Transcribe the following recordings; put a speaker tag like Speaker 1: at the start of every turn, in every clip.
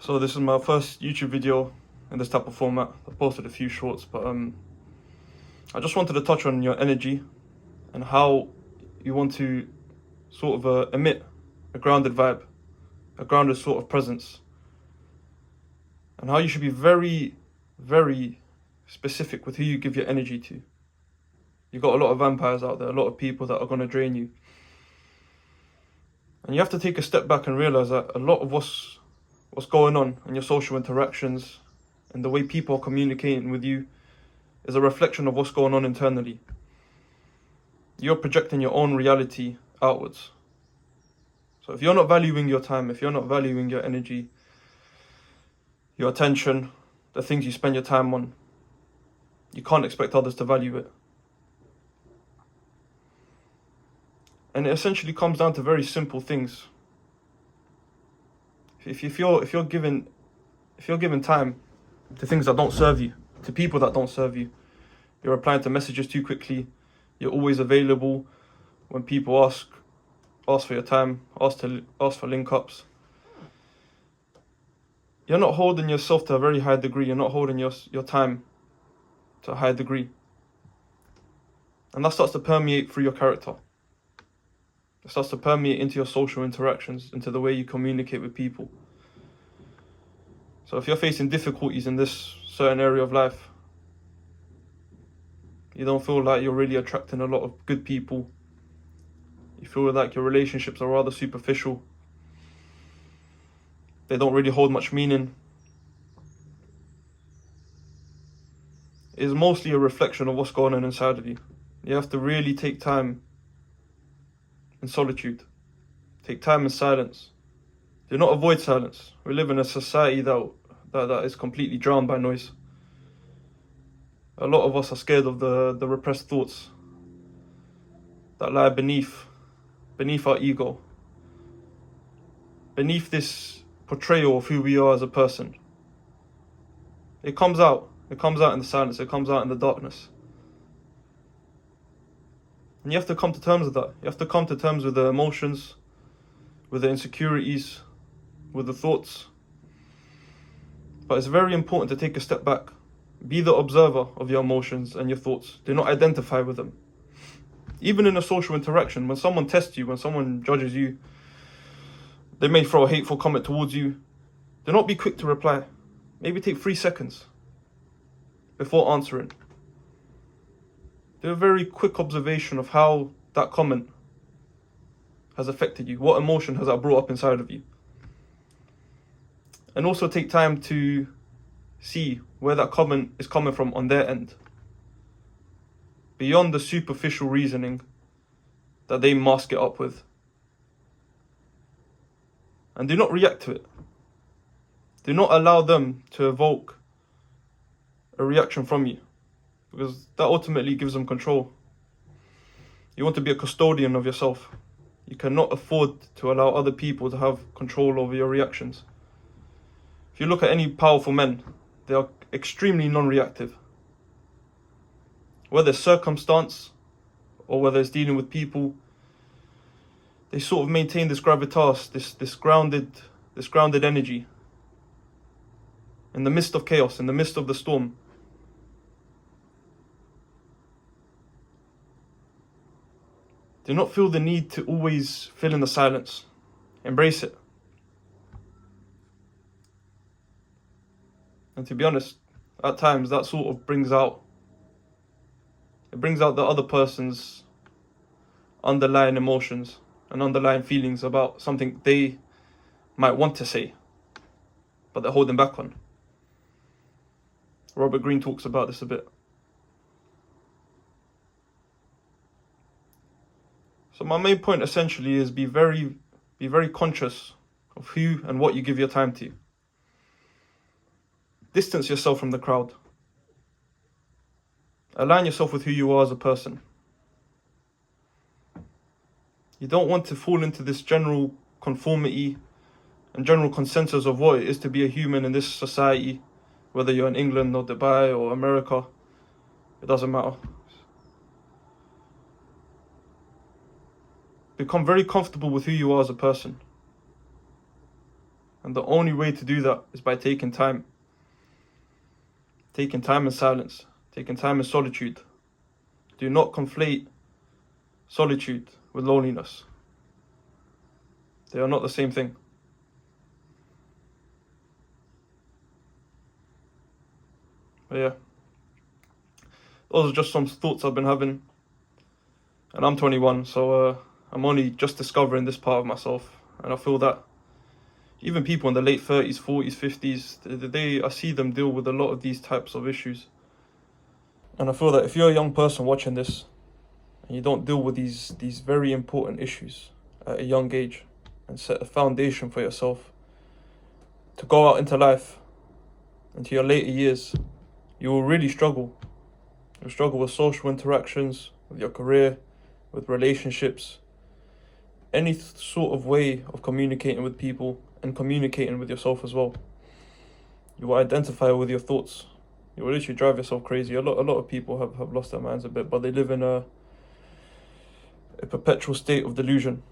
Speaker 1: So this is my first YouTube video in this type of format. I posted a few shorts, but I just wanted to touch on your energy and how you want to sort of emit a grounded vibe, a grounded sort of presence, and how you should be very, very specific with who you give your energy to. You've got a lot of vampires out there, a lot of people that are going to drain you. And you have to take a step back and realize that a lot of what's going on in your social interactions and the way people are communicating with you is a reflection of what's going on internally. You're projecting your own reality outwards. So if you're not valuing your time, if you're not valuing your energy, your attention, the things you spend your time on, you can't expect others to value it. And it essentially comes down to very simple things. If you're given time to things that don't serve you, to people that don't serve you, you're replying to messages too quickly, you're always available when people ask for your time, ask for link-ups. You're not holding yourself to a very high degree, you're not holding your time to a high degree. And that starts to permeate through your character. It starts to permeate into your social interactions, into the way you communicate with people. So if you're facing difficulties in this certain area of life, you don't feel like you're really attracting a lot of good people, you feel like your relationships are rather superficial, they don't really hold much meaning, it's mostly a reflection of what's going on inside of you. You have to really take time in solitude. Take time in silence. Do not avoid silence. We live in a society that is completely drowned by noise. A lot of us are scared of the repressed thoughts that lie beneath our ego, beneath this portrayal of who we are as a person. It comes out in the silence, it comes out in the darkness. And you have to come to terms with that. You have to come to terms with the emotions, with the insecurities, with the thoughts. But it's very important to take a step back. Be the observer of your emotions and your thoughts. Do not identify with them. Even in a social interaction, when someone tests you, when someone judges you, they may throw a hateful comment towards you. Do not be quick to reply. Maybe take 3 seconds before answering. Do a very quick observation of how that comment has affected you. What emotion has that brought up inside of you? And also take time to see where that comment is coming from on their end. Beyond the superficial reasoning that they mask it up with. And do not react to it. Do not allow them to evoke a reaction from you, because that ultimately gives them control. You want to be a custodian of yourself. You cannot afford to allow other people to have control over your reactions. If you look at any powerful men, they are extremely non-reactive. Whether it's circumstance or whether it's dealing with people, they sort of maintain this gravitas, this grounded energy in the midst of chaos, in the midst of the storm. Do not feel the need to always fill in the silence. Embrace it. And to be honest, at times that sort of brings out the other person's underlying emotions and underlying feelings about something they might want to say, but they're holding back on. Robert Greene talks about this a bit. So my main point essentially is be very conscious of who and what you give your time to. Distance yourself from the crowd. Align yourself with who you are as a person. You don't want to fall into this general conformity and general consensus of what it is to be a human in this society, whether you're in England or Dubai or America, it doesn't matter. Become very comfortable with who you are as a person. And the only way to do that is by taking time. Taking time in silence. Taking time in solitude. Do not conflate solitude with loneliness. They are not the same thing. But yeah, those are just some thoughts I've been having. And I'm 21, so I'm only just discovering this part of myself. And I feel that even people in the late 30s, 40s, 50s, I see them deal with a lot of these types of issues. And I feel that if you're a young person watching this, and you don't deal with these very important issues at a young age, and set a foundation for yourself to go out into life, into your later years, you will really struggle. You'll struggle with social interactions, with your career, with relationships, any sort of way of communicating with people and communicating with yourself as well. You will identify with your thoughts. You will literally drive yourself crazy. A lot of people have lost their minds a bit, but they live in a perpetual state of delusion.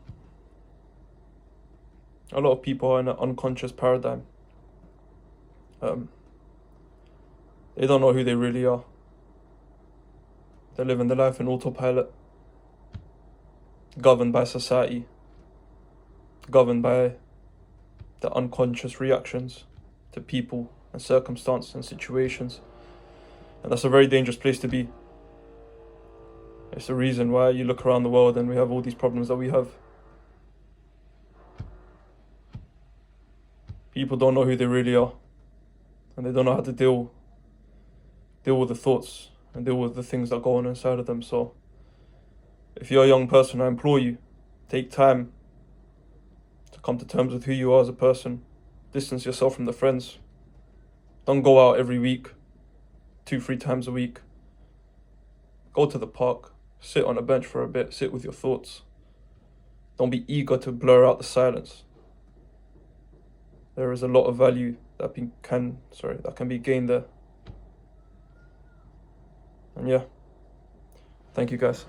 Speaker 1: A lot of people are in an unconscious paradigm. They don't know who they really are. They're living their life in autopilot, governed by society, governed by the unconscious reactions to people and circumstances and situations. And that's a very dangerous place to be. It's the reason why you look around the world and we have all these problems that we have. People don't know who they really are, and they don't know how to deal with the thoughts and deal with the things that go on inside of them. So if you're a young person, I implore you, take time to come to terms with who you are as a person. Distance yourself from the friends. Don't go out every week, 2-3 times a week. Go to the park, sit on a bench for a bit, sit with your thoughts. Don't be eager to blur out the silence. There is a lot of value that can be gained there. And yeah, thank you guys.